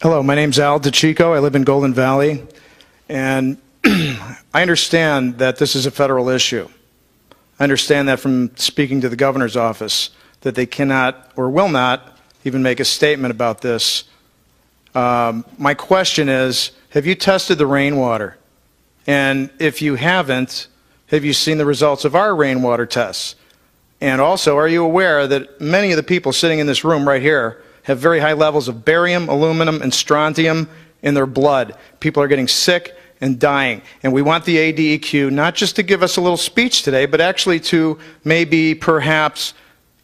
Hello, my name's Al DeChico. I live in Golden Valley, and I understand that this is a federal issue. I understand that from speaking to the governor's office, that they cannot or will not even make a statement about this. My question is, have you tested the rainwater? And if you haven't, have you seen the results of our rainwater tests? And also, are you aware that many of the people sitting in this room right here have very high levels of barium, aluminum, and strontium in their blood? People are getting sick and dying. And we want the ADEQ not just to give us a little speech today, but actually to maybe perhaps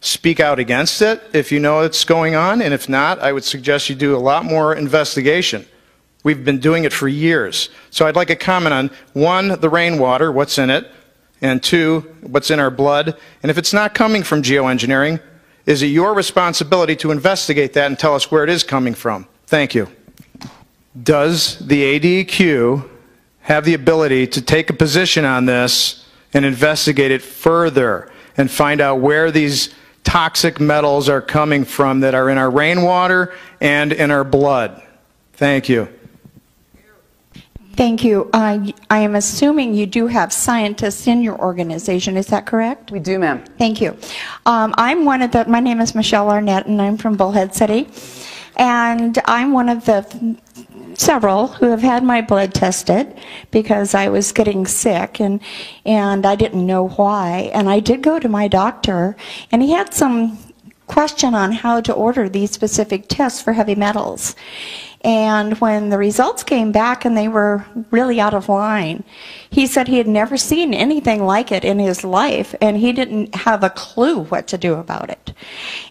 speak out against it if you know it's going on. And if not, I would suggest you do a lot more investigation. We've been doing it for years. So I'd like a comment on, one, the rainwater, what's in it, and two, what's in our blood. And if it's not coming from geoengineering, is it your responsibility to investigate that and tell us where it is coming from? Thank you. Does the ADEQ have the ability to take a position on this and investigate it further and find out where these toxic metals are coming from that are in our rainwater and in our blood? Thank you. Thank you. I am assuming you do have scientists in your organization. Is that correct? We do, ma'am. Thank you. My name is Michelle Arnett, and I'm from Bullhead City. And I'm one of the several who have had my blood tested because I was getting sick and I didn't know why. And I did go to my doctor, and he had some question on how to order these specific tests for heavy metals. And when the results came back and they were really out of line, he said he had never seen anything like it in his life, and he didn't have a clue what to do about it.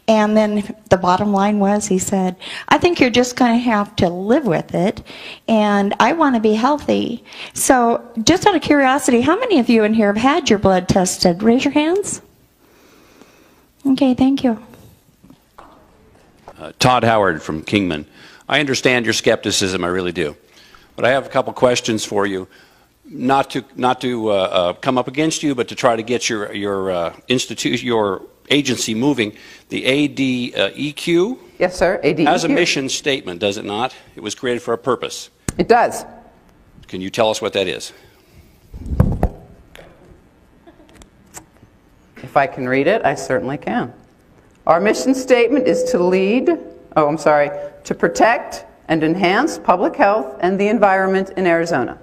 And then the bottom line was, he said, I think you're just going to have to live with it, and I want to be healthy. So just out of curiosity, how many of you in here have had your blood tested? Raise your hands. Okay, thank you. Todd Howard from Kingman. I understand your skepticism, I really do. But I have a couple questions for you, not to come up against you, but to try to get your institution, your agency moving. The ADEQ? Yes, sir, ADEQ. Has a mission statement, does it not? It was created for a purpose. It does. Can you tell us what that is? If I can read it, I certainly can. Our mission statement is to protect and enhance public health and the environment in Arizona.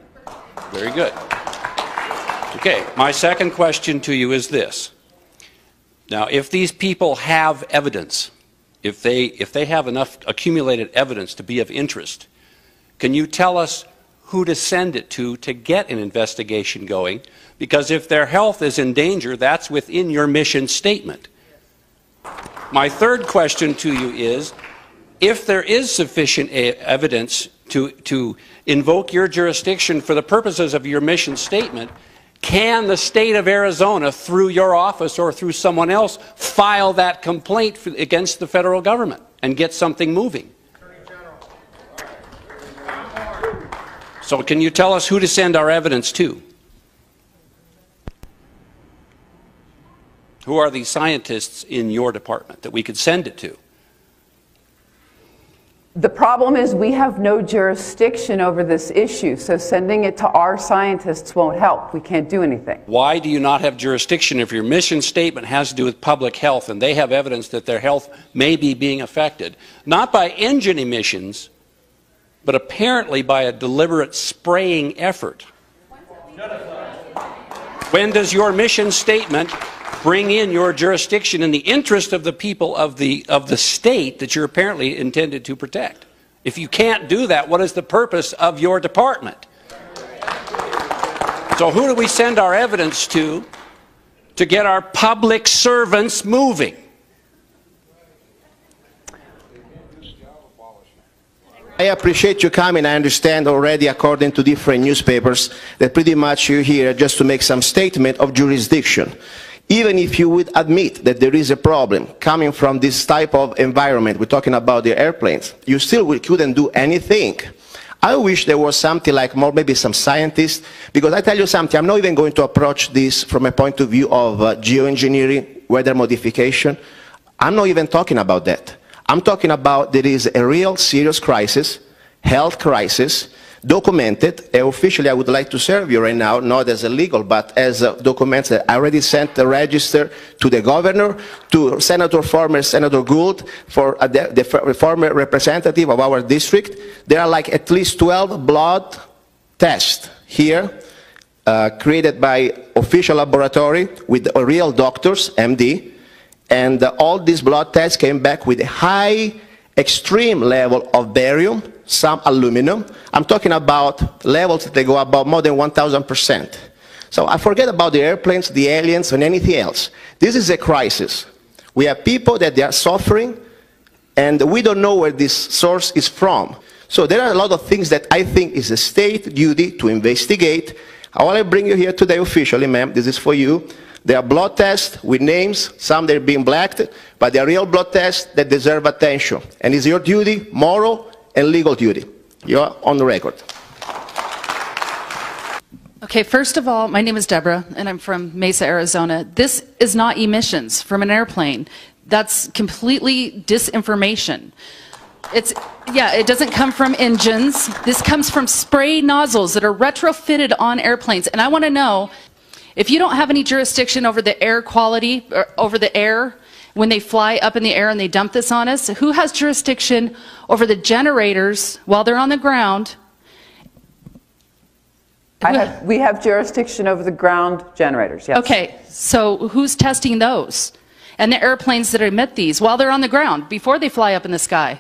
Very good. Okay, my second question to you is this. Now, if these people have evidence, if they have enough accumulated evidence to be of interest, can you tell us who to send it to get an investigation going? Because if their health is in danger, that's within your mission statement. My third question to you is, if there is sufficient evidence to invoke your jurisdiction for the purposes of your mission statement, can the state of Arizona, through your office or through someone else, file that complaint against the federal government and get something moving? So can you tell us who to send our evidence to? Who are the scientists in your department that we could send it to? The problem is we have no jurisdiction over this issue, so sending it to our scientists won't help. We can't do anything. Why do you not have jurisdiction if your mission statement has to do with public health and they have evidence that their health may be being affected? Not by engine emissions, but apparently by a deliberate spraying effort. When does your mission statement bring in your jurisdiction in the interest of the people of the state that you're apparently intended to protect? If you can't do that, what is the purpose of your department? So who do we send our evidence to get our public servants moving? I appreciate your comment. I understand already, according to different newspapers, that pretty much you're here just to make some statement of jurisdiction. Even if you would admit that there is a problem coming from this type of environment, we're talking about the airplanes, you still couldn't do anything. I wish there was something like more, maybe some scientists, because I tell you something, I'm not even going to approach this from a point of view of geoengineering, weather modification. I'm not even talking about that. I'm talking about there is a real serious crisis health crisis, documented. Officially, I would like to serve you right now, not as a legal, but as documents that I already sent the register to the governor, to former Senator Gould, for the former representative of our district. There are like at least 12 blood tests here, created by official laboratory with real doctors, MD, and all these blood tests came back with a high, extreme level of barium, some aluminum. I'm talking about levels that they go above more than 1,000%. So I forget about the airplanes, the aliens, and anything else. This is a crisis. We have people that they are suffering, and we don't know where this source is from. So there are a lot of things that I think is a state duty to investigate. I want to bring you here today officially, ma'am. This is for you. There are blood tests with names, some they're being blacked, but they are real blood tests that deserve attention. And it's your duty, moral and legal duty. You're on the record. Okay, first of all, my name is Deborah, and I'm from Mesa, Arizona. This is not emissions from an airplane. That's completely disinformation. It doesn't come from engines. This comes from spray nozzles that are retrofitted on airplanes. And I want to know, if you don't have any jurisdiction over the air quality, or over the air, when they fly up in the air and they dump this on us, who has jurisdiction over the generators while they're on the ground? We have jurisdiction over the ground generators, yes. Okay, so who's testing those? And the airplanes that emit these while they're on the ground, before they fly up in the sky?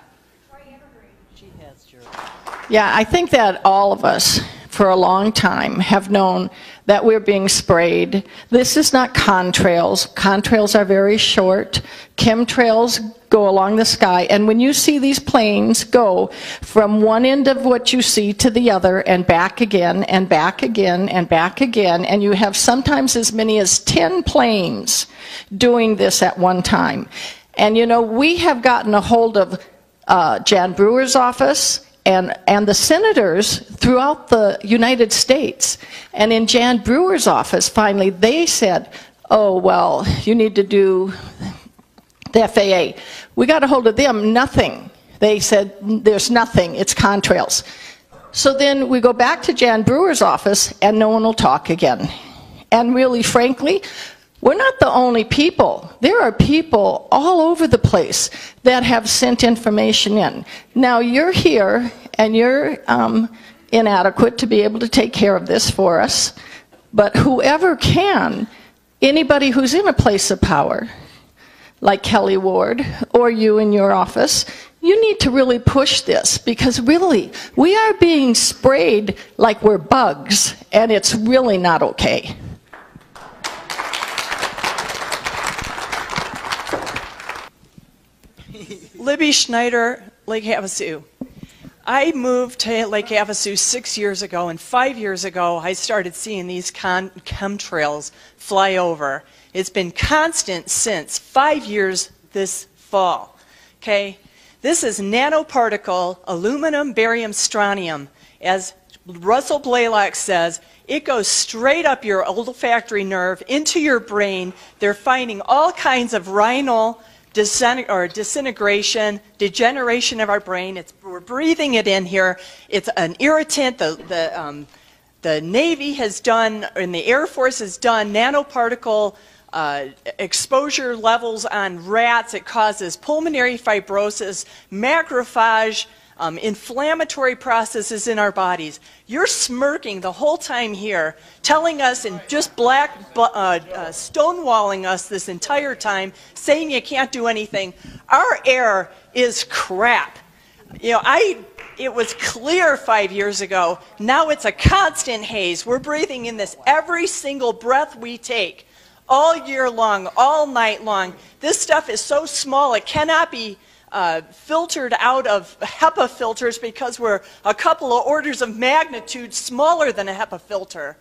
Yeah, I think that all of us, for a long time, have known that we're being sprayed. This is not contrails. Contrails are very short. Chemtrails go along the sky. And when you see these planes go from one end of what you see to the other and back again and back again and back again, and you have sometimes as many as 10 planes doing this at one time. And you know, we have gotten a hold of Jan Brewer's office and the senators throughout the United States. And in Jan Brewer's office, finally, they said, oh, well, you need to do the FAA. We got a hold of them, nothing. They said, there's nothing, it's contrails. So then we go back to Jan Brewer's office, and no one will talk again. And really, frankly, we're not the only people. There are people all over the place that have sent information in. Now, you're here, and you're inadequate to be able to take care of this for us. But whoever can, anybody who's in a place of power, like Kelly Ward, or you in your office, you need to really push this, because really, we are being sprayed like we're bugs, and it's really not okay. Libby Schneider, Lake Havasu. I moved to Lake Havasu 6 years ago, and 5 years ago I started seeing these chemtrails fly over. It's been constant since 5 years this fall. Okay? This is nanoparticle aluminum, barium, strontium. As Russell Blaylock says, it goes straight up your olfactory nerve into your brain. They're finding all kinds of rhinal disintegration, degeneration of our brain. We're breathing it in here. It's an irritant. The Navy has done, and the Air Force has done, nanoparticle exposure levels on rats. It causes pulmonary fibrosis, macrophage, inflammatory processes in our bodies. You're smirking the whole time here, telling us and just stonewalling us this entire time, saying you can't do anything. Our air is crap. You know, it was clear 5 years ago. Now it's a constant haze. We're breathing in this every single breath we take, all year long, all night long. This stuff is so small it cannot be filtered out of HEPA filters, because we're a couple of orders of magnitude smaller than a HEPA filter.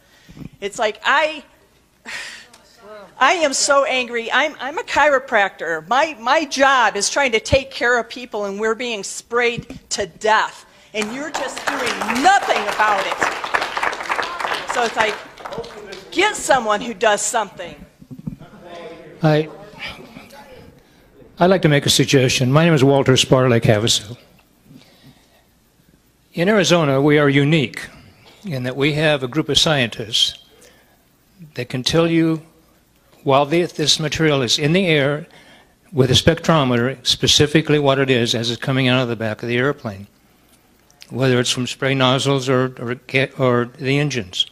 It's like, I am so angry. I'm a chiropractor. My job is trying to take care of people, and we're being sprayed to death. And you're just doing nothing about it. So it's like, get someone who does something. I'd like to make a suggestion. My name is Walter Spar, Lake Havasu. In Arizona, we are unique in that we have a group of scientists that can tell you while this material is in the air with a spectrometer specifically what it is as it's coming out of the back of the airplane, whether it's from spray nozzles or the engines.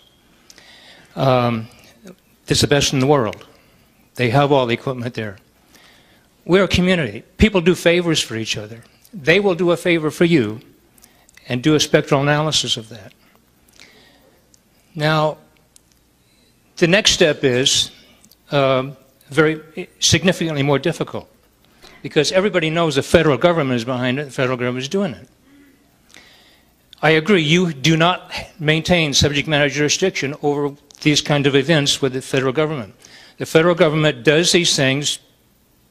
It's the best in the world. They have all the equipment there. We're a community. People do favors for each other. They will do a favor for you and do a spectral analysis of that. Now, the next step is very significantly more difficult because everybody knows the federal government is behind it, the federal government is doing it. I agree, you do not maintain subject matter jurisdiction over these kind of events with the federal government. The federal government does these things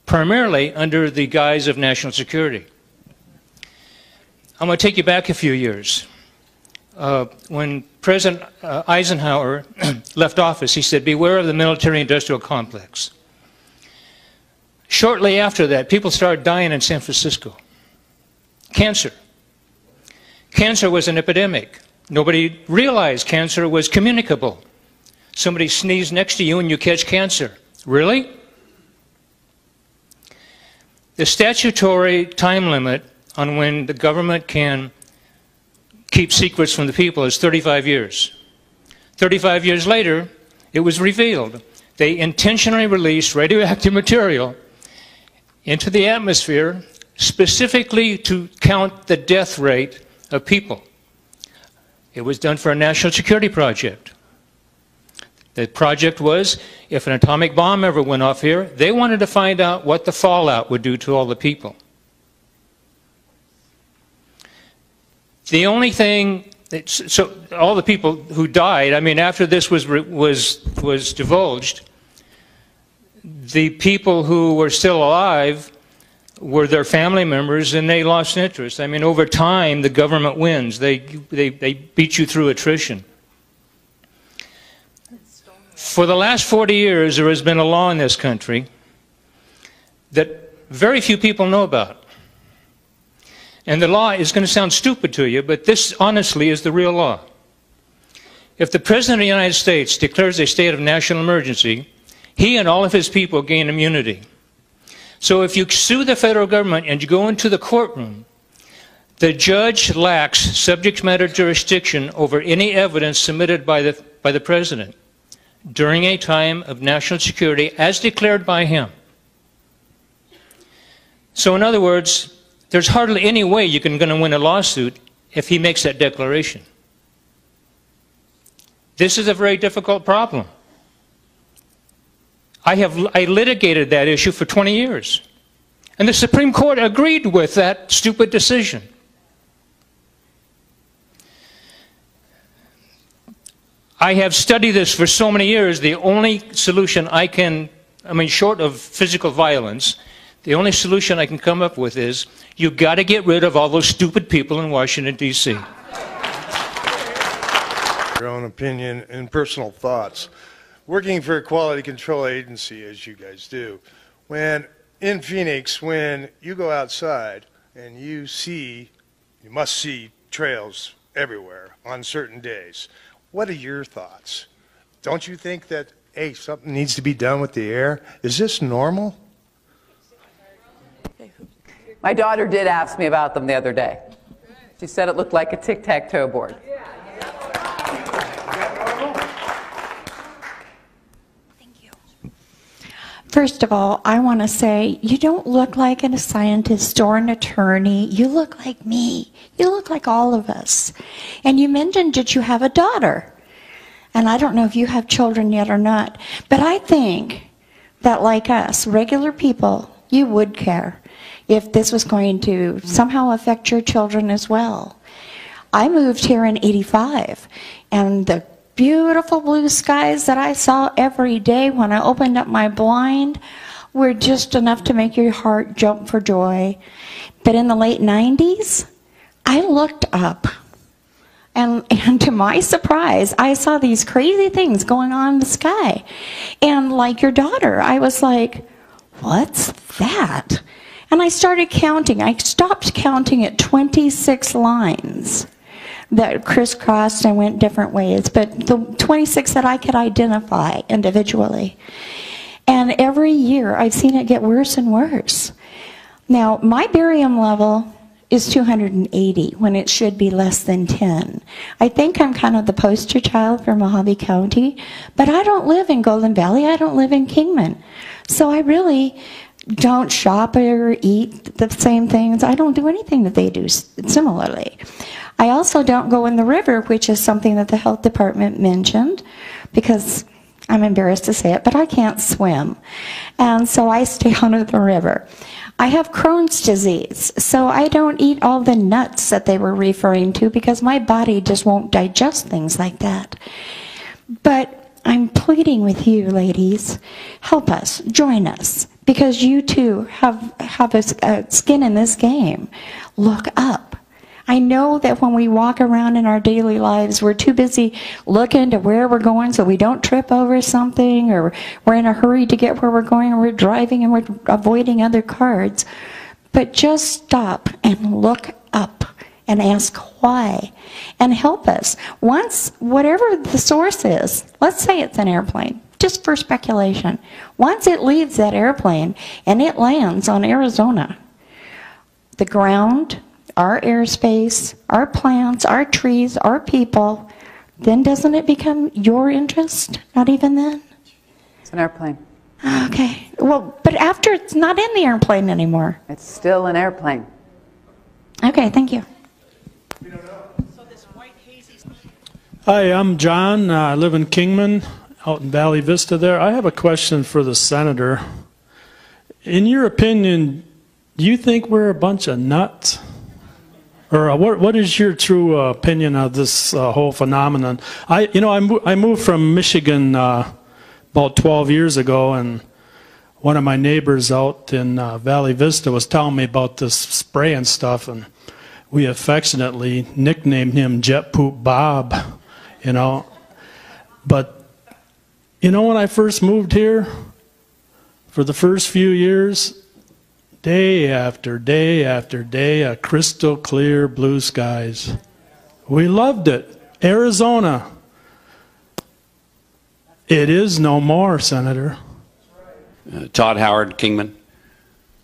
primarily under the guise of national security. I'm going to take you back a few years. When President Eisenhower left office, he said, beware of the military-industrial complex. Shortly after that, people started dying in San Francisco. Cancer. Cancer was an epidemic. Nobody realized cancer was communicable. Somebody sneezed next to you and you catch cancer. Really? The statutory time limit on when the government can keep secrets from the people is 35 years. 35 years later, it was revealed. They intentionally released radioactive material into the atmosphere specifically to count the death rate of people. It was done for a national security project. The project was, if an atomic bomb ever went off here, they wanted to find out what the fallout would do to all the people. The only thing, so all the people who died, I mean, after this was divulged, the people who were still alive were their family members, and they lost interest. I mean, over time, the government wins. They beat you through attrition. For the last 40 years, there has been a law in this country that very few people know about. And the law is going to sound stupid to you, but this honestly is the real law. If the President of the United States declares a state of national emergency, he and all of his people gain immunity. So if you sue the federal government and you go into the courtroom, the judge lacks subject matter jurisdiction over any evidence submitted by the President during a time of national security as declared by him. So in other words, there's hardly any way you're going to win a lawsuit if he makes that declaration. This is a very difficult problem. I litigated that issue for 20 years. And the Supreme Court agreed with that stupid decision. I have studied this for so many years. The only solution short of physical violence, the only solution I can come up with is you've got to get rid of all those stupid people in Washington, D.C. Your own opinion and personal thoughts. Working for a quality control agency, as you guys do, in Phoenix, when you go outside and you must see trails everywhere on certain days, what are your thoughts? Don't you think that, hey, something needs to be done with the air? Is this normal? My daughter did ask me about them the other day. She said it looked like a tic-tac-toe board. First of all, I want to say you don't look like a scientist or an attorney. You look like me. You look like all of us. And you mentioned that you have a daughter. And I don't know if you have children yet or not. But I think that like us, regular people, you would care if this was going to somehow affect your children as well. I moved here in '85, and the beautiful blue skies that I saw every day when I opened up my blind were just enough to make your heart jump for joy. But in the late 90s, I looked up, and to my surprise, I saw these crazy things going on in the sky. And like your daughter, I was like, what's that? And I started counting. I stopped counting at 26 lines. that crisscrossed and went different ways, but the 26 that I could identify individually. And every year I've seen it get worse and worse. Now, my barium level is 280 when it should be less than 10. I think I'm kind of the poster child for Mojave County, but I don't live in Golden Valley, I don't live in Kingman. So I really don't shop or eat the same things. I don't do anything that they do similarly. I also don't go in the river, which is something that the health department mentioned, because I'm embarrassed to say it, but I can't swim. And so I stay out of the river. I have Crohn's disease, so I don't eat all the nuts that they were referring to because my body just won't digest things like that. But I'm pleading with you, ladies, help us, join us, because you too have a skin in this game. Look up. I know that when we walk around in our daily lives, we're too busy looking to where we're going so we don't trip over something, or we're in a hurry to get where we're going, or we're driving and we're avoiding other cars. But just stop and look up and ask why, and help us. Once, whatever the source is, let's say it's an airplane, just for speculation. Once it leaves that airplane and it lands on Arizona, the ground, our airspace, our plants, our trees, our people, then doesn't it become your interest? Not even then? It's an airplane. Okay. Well, but after it's not in the airplane anymore. It's still an airplane. Okay, thank you. Hi, I'm John. I live in Kingman, out in Valley Vista there. I have a question for the senator. In your opinion, do you think we're a bunch of nuts? Or what is your true opinion of this whole phenomenon? I moved from Michigan about 12 years ago, and one of my neighbors out in Valley Vista was telling me about this spray and stuff, and we affectionately nicknamed him Jet Poop Bob, you know. But, you know, when I first moved here, for the first few years, day after day after day, a crystal clear blue skies. We loved it. Arizona. It is no more, Senator. Todd Howard, Kingman.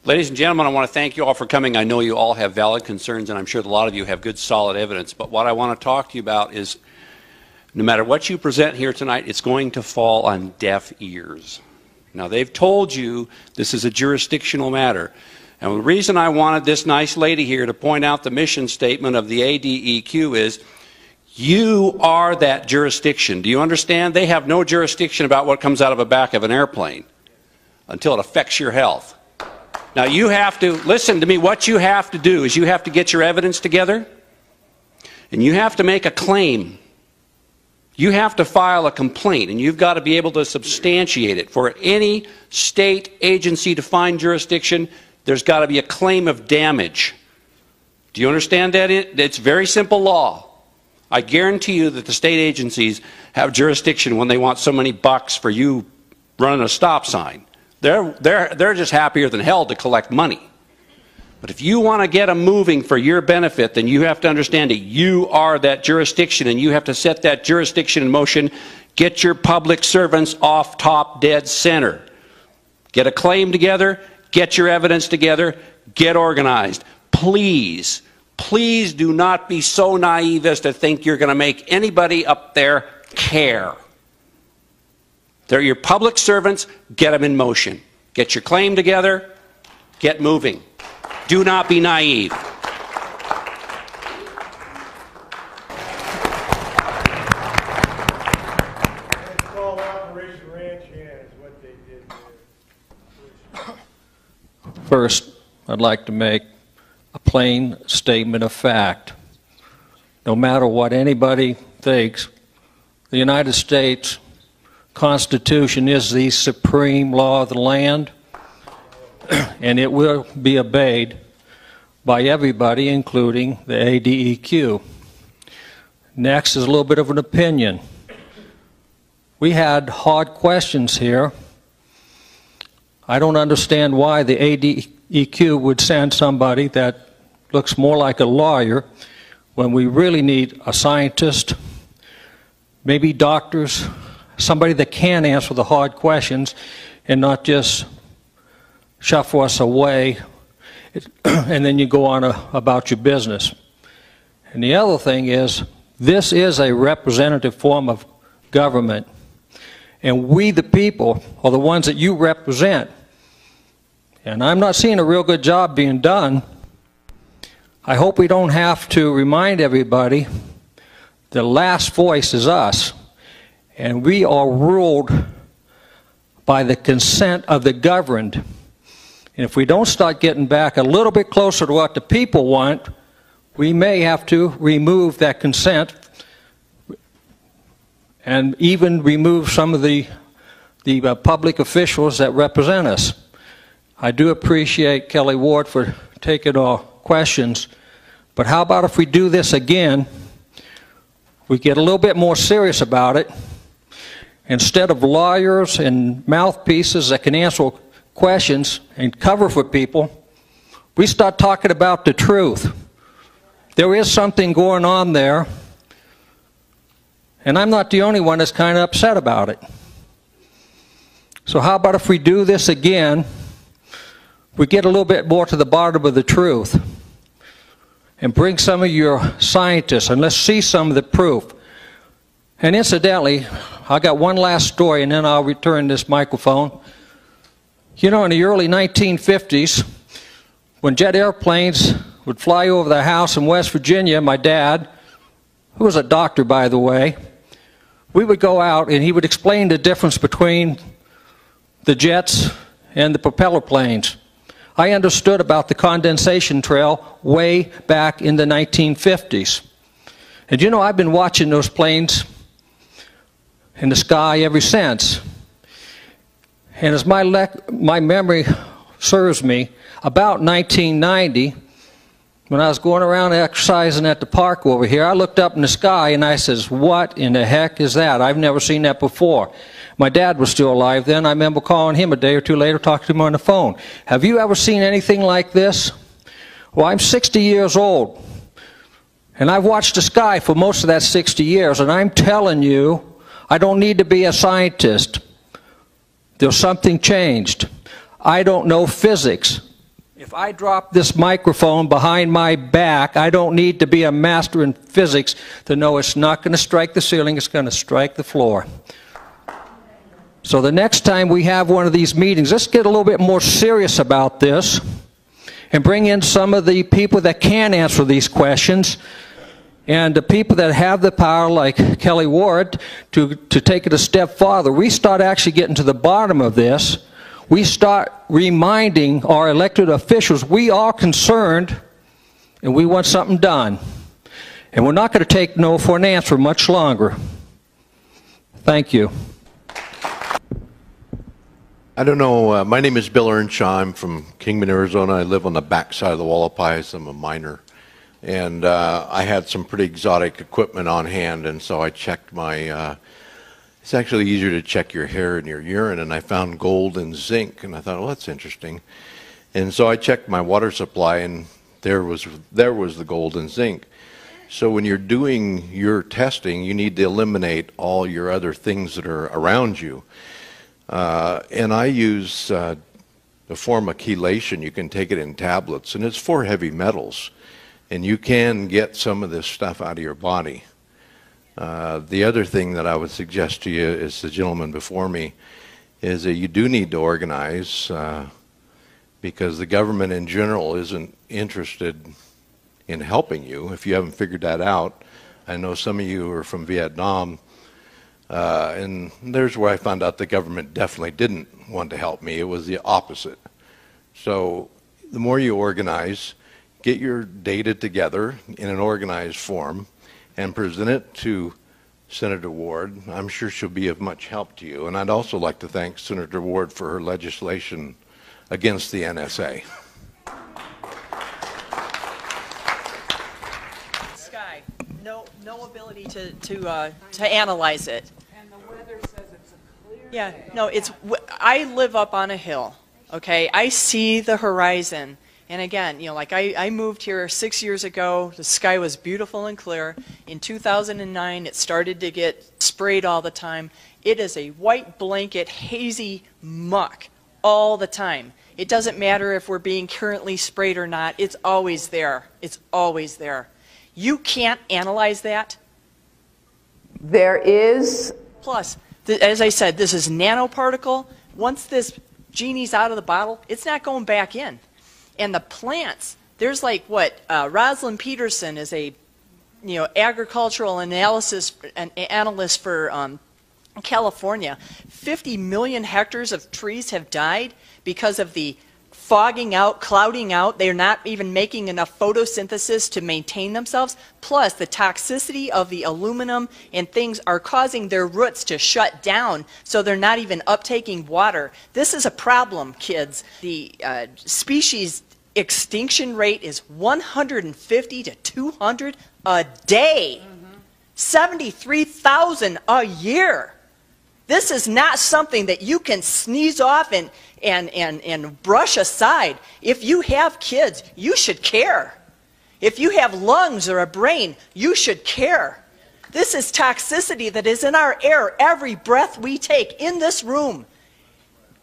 Ladies and gentlemen, I want to thank you all for coming. I know you all have valid concerns, and I'm sure a lot of you have good, solid evidence. But what I want to talk to you about is, no matter what you present here tonight, it's going to fall on deaf ears. Now, they've told you this is a jurisdictional matter. And the reason I wanted this nice lady here to point out the mission statement of the ADEQ is, you are that jurisdiction. Do you understand? They have no jurisdiction about what comes out of the back of an airplane until it affects your health. Now, you have to, listen to me, what you have to do is you have to get your evidence together, and you have to make a claim. You have to file a complaint, and you've got to be able to substantiate it. For any state agency to find jurisdiction, there's got to be a claim of damage. Do you understand that? It's very simple law. I guarantee you that the state agencies have jurisdiction when they want so many bucks for you running a stop sign. They're just happier than hell to collect money. But if you want to get them moving for your benefit, then you have to understand that you are that jurisdiction, and you have to set that jurisdiction in motion. Get your public servants off top dead center. Get a claim together, get your evidence together, get organized. Please, please do not be so naive as to think you're going to make anybody up there care. They're your public servants. Get them in motion. Get your claim together. Get moving. Do not be naive. First, I'd like to make a plain statement of fact. No matter what anybody thinks, the United States Constitution is the supreme law of the land, and it will be obeyed by everybody, including the ADEQ. Next is a little bit of an opinion. We had hard questions here. I don't understand why the ADEQ would send somebody that looks more like a lawyer when we really need a scientist, maybe doctors, somebody that can answer the hard questions and not just shuffle us away and then you go on about your business. And the other thing is, this is a representative form of government. And we, the people, are the ones that you represent. And I'm not seeing a real good job being done. I hope we don't have to remind everybody the last voice is us. And we are ruled by the consent of the governed. And if we don't start getting back a little bit closer to what the people want, we may have to remove that consent and even remove some of the public officials that represent us. I do appreciate Kelly Ward for taking our questions, but how about if we do this again, we get a little bit more serious about it. Instead of lawyers and mouthpieces that can answer questions and cover for people, we start talking about the truth. There is something going on there, and I'm not the only one that's kind of upset about it. So how about if we do this again, we get a little bit more to the bottom of the truth and bring some of your scientists and let's see some of the proof. And incidentally, I got one last story and then I'll return this microphone. You know, in the early 1950s, when jet airplanes would fly over the house in West Virginia, my dad, who was a doctor by the way, we would go out and he would explain the difference between the jets and the propeller planes. I understood about the condensation trail way back in the 1950s. And you know, I've been watching those planes in the sky ever since. And as my memory serves me, about 1990, when I was going around exercising at the park over here, I looked up in the sky and I says, what in the heck is that? I've never seen that before. My dad was still alive then. I remember calling him a day or two later, talking to him on the phone. Have you ever seen anything like this? Well, I'm 60 years old. And I've watched the sky for most of that 60 years. And I'm telling you, I don't need to be a scientist. There's something changed. I don't know physics. If I drop this microphone behind my back, I don't need to be a master in physics to know it's not going to strike the ceiling, it's going to strike the floor. So the next time we have one of these meetings, let's get a little bit more serious about this and bring in some of the people that can answer these questions and the people that have the power, like Kelly Ward, to take it a step farther. We start actually getting to the bottom of this. We start reminding our elected officials we are concerned and we want something done. And we're not going to take no for an answer much longer. Thank you. I don't know. My name is Bill Earnshaw. I'm from Kingman, Arizona. I live on the backside of the Wallapies. I'm a miner. And I had some pretty exotic equipment on hand, and so I checked my... it's actually easier to check your hair and your urine, and I found gold and zinc, and I thought, well, that's interesting. And so I checked my water supply, and there was the gold and zinc. So when you're doing your testing, you need to eliminate all your other things that are around you. And I use a form of chelation. You can take it in tablets, and it's for heavy metals. And you can get some of this stuff out of your body. The other thing that I would suggest to you is the gentleman before me is that you do need to organize because the government in general isn't interested in helping you if you haven't figured that out. I know some of you are from Vietnam. And there's where I found out the government definitely didn't want to help me. It was the opposite. So the more you organize, get your data together in an organized form and present it to Senator Ward. I'm sure she'll be of much help to you. And I'd also like to thank Senator Ward for her legislation against the NSA. Sky, no ability to analyze it. And the weather says it's a clear Yeah, day. no, I live up on a hill, okay? I see the horizon, And again, you know, like I moved here 6 years ago. The sky was beautiful and clear. In 2009, it started to get sprayed all the time. It is a white blanket, hazy muck all the time. It doesn't matter if we're being currently sprayed or not. It's always there. It's always there. You can't analyze that. There is. Plus, as I said, this is nanoparticle. Once this genie's out of the bottle, it's not going back in. And the plants, there's like what Rosalind Peterson is a, you know, agricultural analyst for California. 50 million hectares of trees have died because of the fogging out, clouding out. They're not even making enough photosynthesis to maintain themselves. Plus, the toxicity of the aluminum and things are causing their roots to shut down, so they're not even uptaking water. This is a problem, kids. The species extinction rate is 150 to 200 a day. 73,000 a year. This is not something that you can sneeze off and brush aside. If you have kids, you should care. If you have lungs or a brain, you should care. This is toxicity that is in our air every breath we take in this room.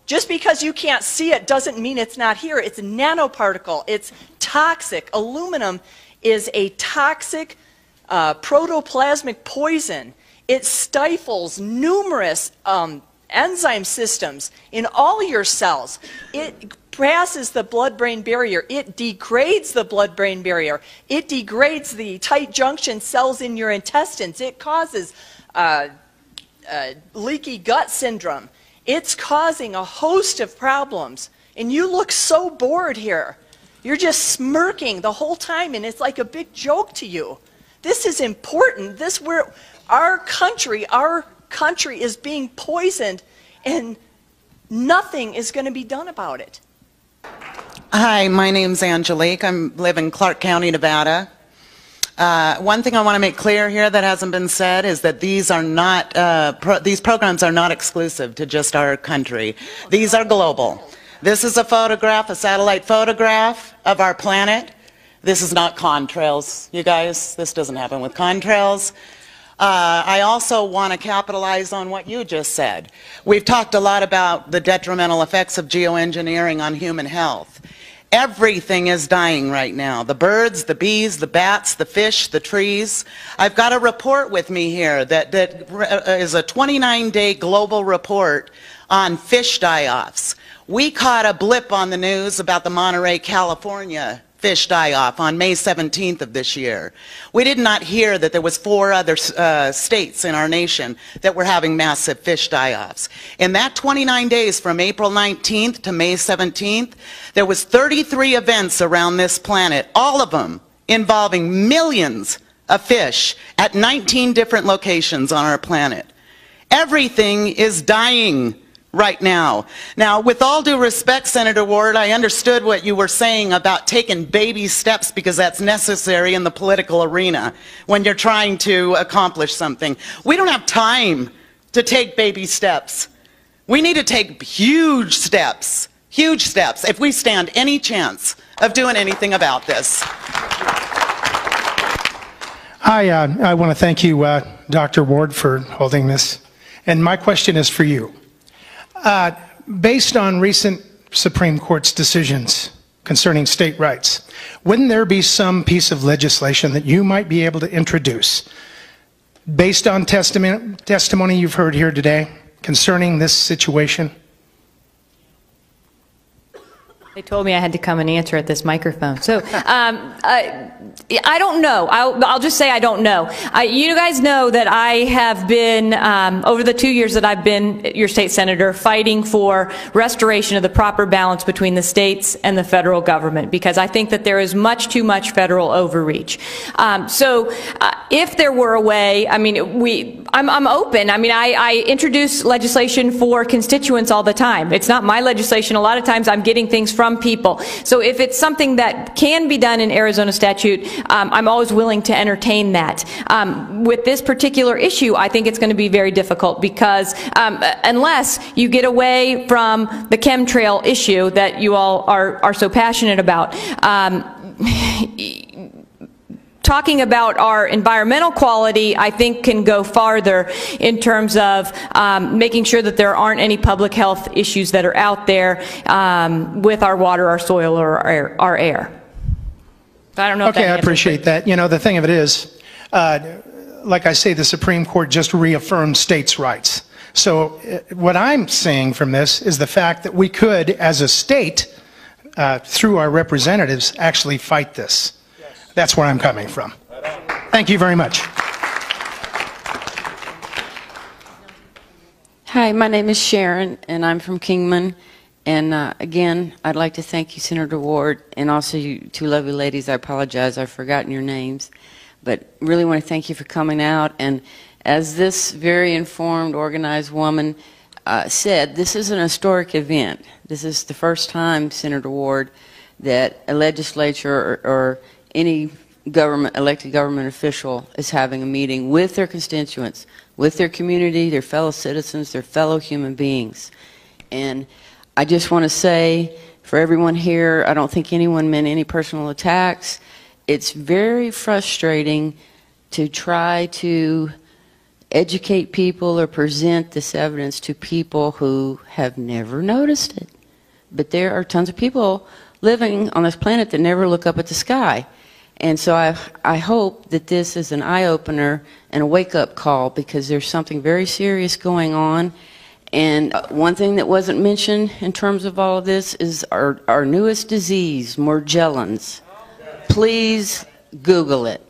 Just because you can't see it doesn't mean it's not here. It's a nanoparticle. It's toxic. Aluminum is a toxic protoplasmic poison. It stifles numerous enzyme systems in all your cells. It passes the blood-brain barrier. It degrades the blood-brain barrier. It degrades the tight junction cells in your intestines. It causes leaky gut syndrome. It's causing a host of problems. And you look so bored here. You're just smirking the whole time, and it's like a big joke to you. This is important. Our country is being poisoned, and nothing is going to be done about it. Hi, my name's Angelique. I live in Clark County, Nevada. One thing I want to make clear here that hasn't been said is that these are not these programs are not exclusive to just our country. These are global. This is a photograph, a satellite photograph of our planet. This is not contrails, you guys. This doesn't happen with contrails. I also want to capitalize on what you just said. We've talked a lot about the detrimental effects of geoengineering on human health. Everything is dying right now. The birds, the bees, the bats, the fish, the trees. I've got a report with me here that is a 29-day global report on fish die-offs. We caught a blip on the news about the Monterey, California fish die-off on May 17th of this year. We did not hear that there was 4 other states in our nation that were having massive fish die-offs. In that 29 days from April 19th to May 17th, there was 33 events around this planet, all of them involving millions of fish at 19 different locations on our planet. Everything is dying right now. Now, with all due respect, Senator Ward, I understood what you were saying about taking baby steps because that's necessary in the political arena when you're trying to accomplish something. We don't have time to take baby steps. We need to take huge steps if we stand any chance of doing anything about this. Hi, I want to thank you, Dr. Ward, for holding this. And my question is for you. Based on recent Supreme Court's decisions concerning state rights, wouldn't there be some piece of legislation that you might be able to introduce based on testimony you've heard here today concerning this situation? They told me I had to come and answer at this microphone. So I don't know. I'll just say I don't know. You guys know that I have been, over the 2 years that I've been your state senator, fighting for restoration of the proper balance between the states and the federal government, because I think that there is much too much federal overreach. If there were a way, I mean, I'm open. I mean, I introduce legislation for constituents all the time. It's not my legislation. A lot of times I'm getting things from people. So if it's something that can be done in Arizona statute, I'm always willing to entertain that. With this particular issue, I think it's going to be very difficult because unless you get away from the chemtrail issue that you all are so passionate about, talking about our environmental quality, I think, can go farther in terms of making sure that there aren't any public health issues that are out there with our water, our soil, or our air. I don't know if Okay, that I appreciate that. You know, the thing of it is, like I say, the Supreme Court just reaffirmed states' rights. So what I'm saying from this is the fact that we could, as a state, through our representatives, actually fight this. That's where I'm coming from. Thank you very much. Hi, my name is Sharon, and I'm from Kingman. And again, I'd like to thank you, Senator Ward, and also you two lovely ladies. I apologize, I've forgotten your names. But really want to thank you for coming out. And as this very informed, organized woman said, this is an historic event. This is the first time, Senator Ward, that a legislature or any government, elected government official is having a meeting with their constituents, with their community, their fellow citizens, their fellow human beings. And I just want to say, for everyone here, I don't think anyone meant any personal attacks. It's very frustrating to try to educate people or present this evidence to people who have never noticed it. But there are tons of people living on this planet that never look up at the sky. And so I hope that this is an eye-opener and a wake-up call, because there's something very serious going on. And one thing that wasn't mentioned in terms of all of this is our newest disease, Morgellons. Please Google it.